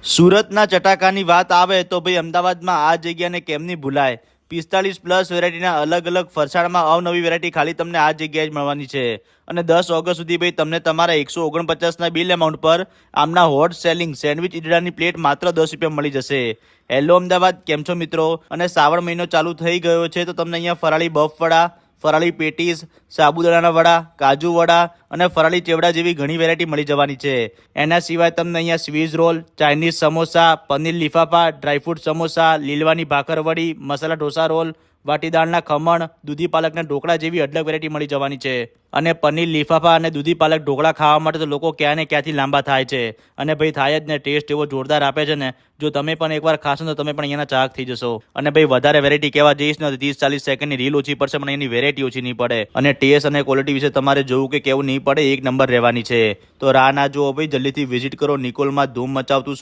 સુરતના ચટાકાની વાત આવે તો ભાઈ અમદાવાદમાં આ જગ્યાને કેમ નહીં ભૂલાય। 45+ વેરાયટીના અલગ અલગ ફરસાણમાં અવનવી વેરાયટી ખાલી તમને આ જગ્યાએ જ મળવાની છે। અને 10 ઓગસ્ટ સુધી ભાઈ તમને તમારા 149ના બિલ અમાઉન્ટ પર આમના હોટ સેલિંગ સેન્ડવિચ ઈડડાની પ્લેટ માત્ર 10 રૂપિયા મળી જશે। હેલો અમદાવાદ, કેમ છો મિત્રો? અને શ્રાવણ મહિનો ચાલુ થઈ ગયો છે તો તમને અહીંયા ફરાળી બફ વડા, ફરાળી પેટીસ, સાબુદાણાના વડા, કાજુ વડા અને ફરાળી ચેવડા જેવી ઘણી વેરાયટી મળી જવાની છે। એના સિવાય તમને અહીંયા Swiss roll, Chinese samosa, paneer લીફાફા, ડ્રાયફ્રૂટ સમોસા, લીલવાની ભાખરવડી, મસાલા ઢોસા રોલ, વાટી દાળના ખમણ, દૂધી પાલકના ઢોકળા જેવી અલગ વેરાયટી મળી જવાની છે। અને પનીર લીફાફા અને દૂધી પાલક ઢોકળા ખાવા માટે તો લોકો ક્યાં ને ક્યાંથી લાંબા થાય છે। અને ભાઈ થાય જ ને, ટેસ્ટ એવો જોરદાર આપે છે ને, જો તમે પણ એકવાર ખાશો ને તો તમે પણ અહીંયાના ચાહક થઈ જશો। અને ભાઈ વધારે વેરાયટી કહેવા જઈશ ને 30-40 સેકન્ડની રીલ ઓછી પડશે પણ એની વેરાયટી ઓછી નહીં પડે। અને ટેસ્ટ અને ક્વોલિટી વિશે તમારે જોવું કે કેવું નહીં પડે, એક નંબર રહેવાની છે। તો રાહ ના જુઓ ભાઈ, જલ્દીથી વિઝિટ કરો નિકોલમાં ધૂમ મચાવતું